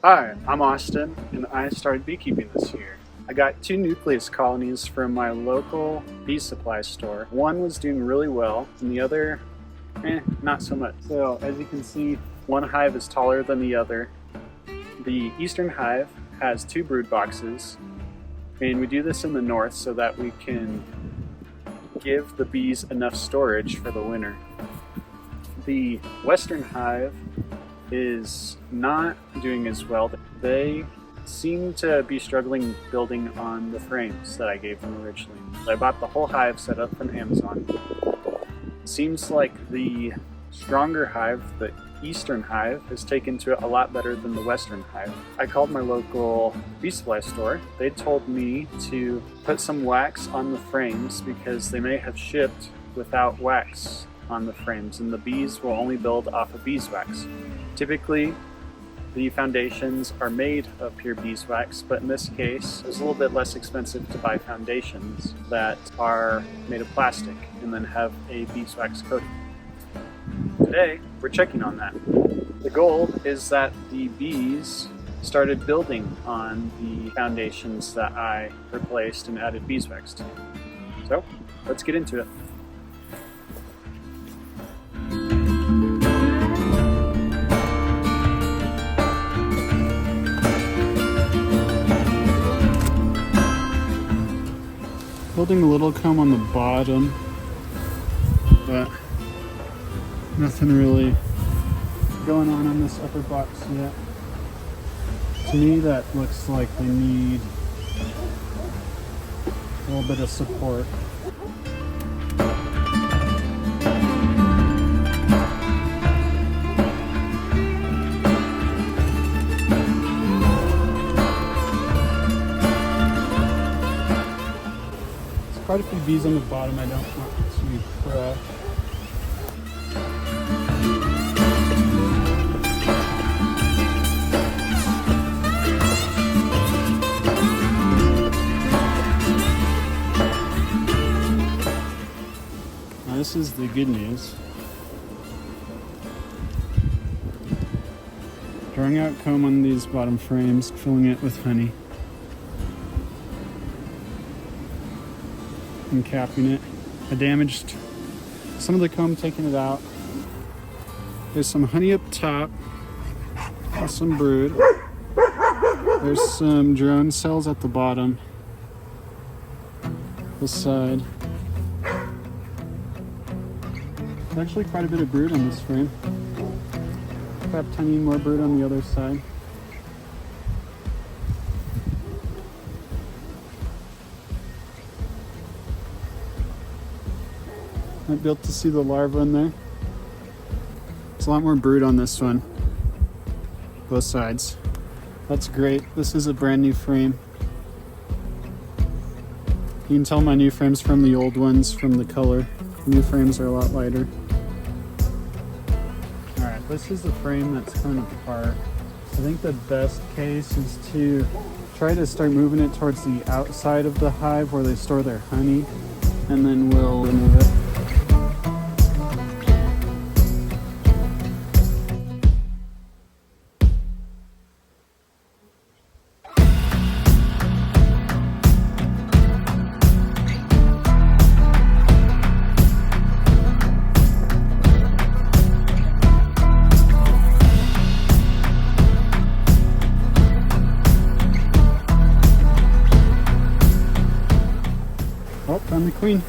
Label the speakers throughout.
Speaker 1: Hi, I'm Austin, and I started beekeeping this year. I got 2 nucleus colonies from my local bee supply store. One was doing really well, and the other, not so much. So as you can see, one hive is taller than the other. The eastern hive has 2 brood boxes, and we do this in the north so that we can give the bees enough storage for the winter. The western hive is not doing as well. They seem to be struggling building on the frames that I gave them originally. I bought the whole hive set up from Amazon. Seems like the stronger hive, the eastern hive, has taken to it a lot better than the western hive. I called my local bee supply store. They told me to put some wax on the frames because they may have shipped without wax on the frames, and the bees will only build off of beeswax. Typically, the foundations are made of pure beeswax, but in this case, it's a little bit less expensive to buy foundations that are made of plastic and then have a beeswax coating. Today, we're checking on that. The goal is that the bees started building on the foundations that I replaced and added beeswax to. So, let's get into it. Building a little comb on the bottom, but nothing really going on this upper box yet. To me, that looks like they need a little bit of support. Quite a few bees on the bottom I don't want to crush. Now this is the good news. Drawing out comb on these bottom frames, filling it with honey. And capping it. I damaged some of the comb, taking it out. There's some honey up top, and some brood. There's some drone cells at the bottom, this side. There's actually quite a bit of brood on this frame. Perhaps tiny more brood on the other side. Might be able to see the larva in there. There's a lot more brood on this one, both sides. That's great. This is a brand new frame. You can tell my new frames from the old ones from the color. The new frames are a lot lighter. Alright, this is the frame that's coming apart. I think the best case is to try to start moving it towards the outside of the hive where they store their honey, and then we'll remove it. Oh, found the queen.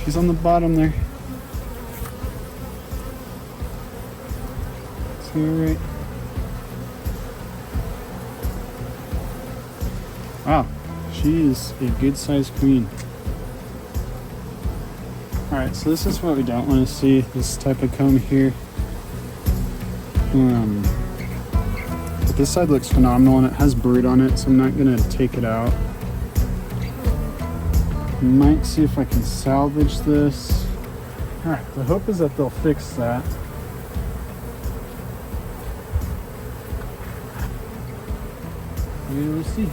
Speaker 1: She's on the bottom there. See her right. Wow, she's a good sized queen. Alright, so this is what we don't want to see, this type of comb here. But this side looks phenomenal and it has brood on it, so I'm not going to take it out. Might see if I can salvage this. Alright, the hope is that they'll fix that. We will see.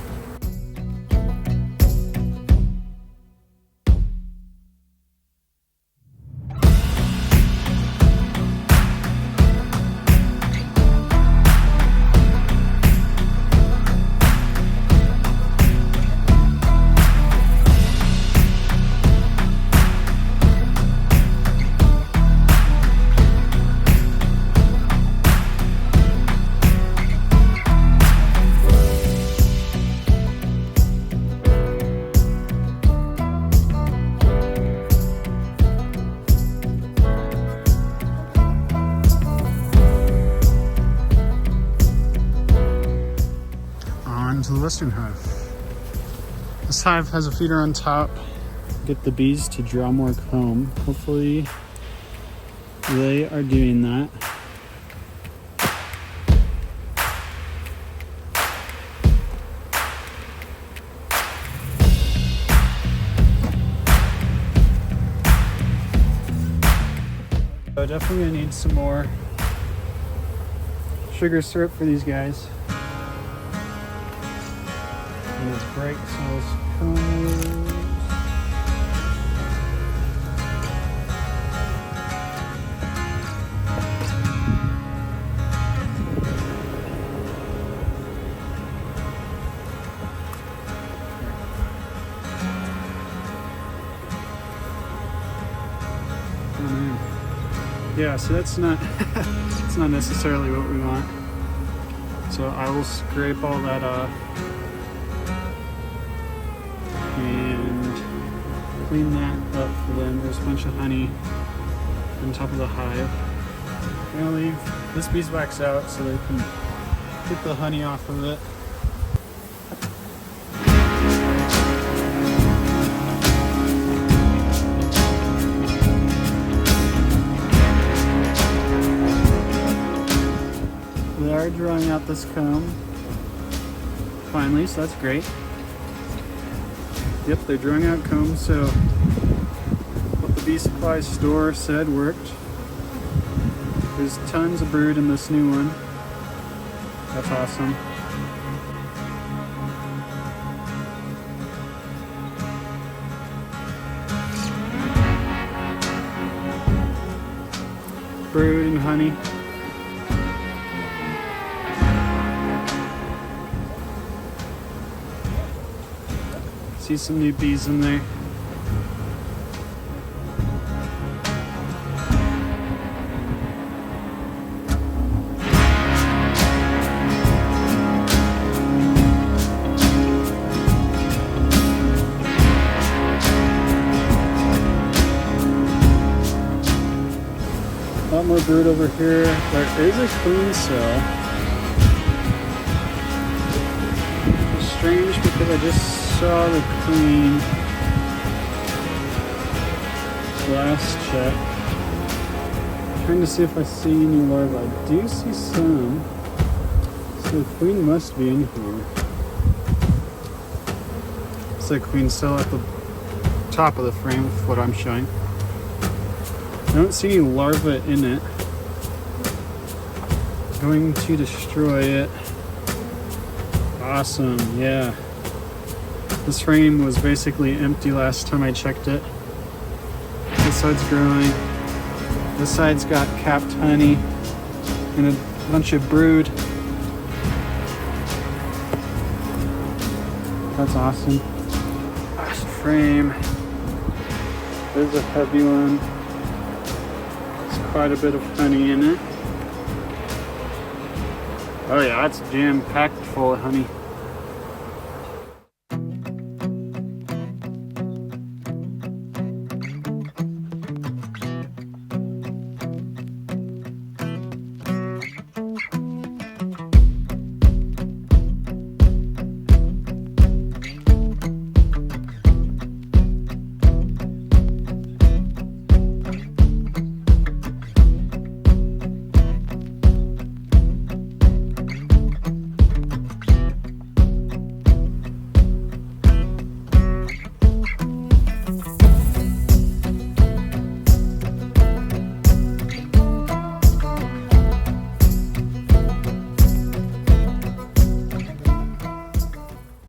Speaker 1: to the western hive. This hive has a feeder on top. Get the bees to draw more comb. Hopefully they are doing that. So definitely gonna need some more sugar syrup for these guys. And let's break some of those combs. Yeah, so that's not it's not necessarily what we want. So I will scrape all that off and clean that up for them. There's a bunch of honey on top of the hive. I'm gonna leave this beeswax out so they can get the honey off of it. They are drawing out this comb finally, so that's great. Yep, they're drawing out comb, so what the bee supply store said worked. There's tons of brood in this new one. That's awesome. Brood and honey. See some new bees in there. A lot more brood over here. There is a queen cell. It's strange because I just saw the queen last check. I'm trying to see if I see any larvae. I do see some. So the queen must be in here. It's a queen cell at the top of the frame with what I'm showing. I don't see any larvae in it. I'm going to destroy it. Awesome, yeah. This frame was basically empty last time I checked it. This side's growing. This side's got capped honey and a bunch of brood. That's awesome. Last frame. There's a heavy one. There's quite a bit of honey in it. Oh yeah, that's jam-packed full of honey.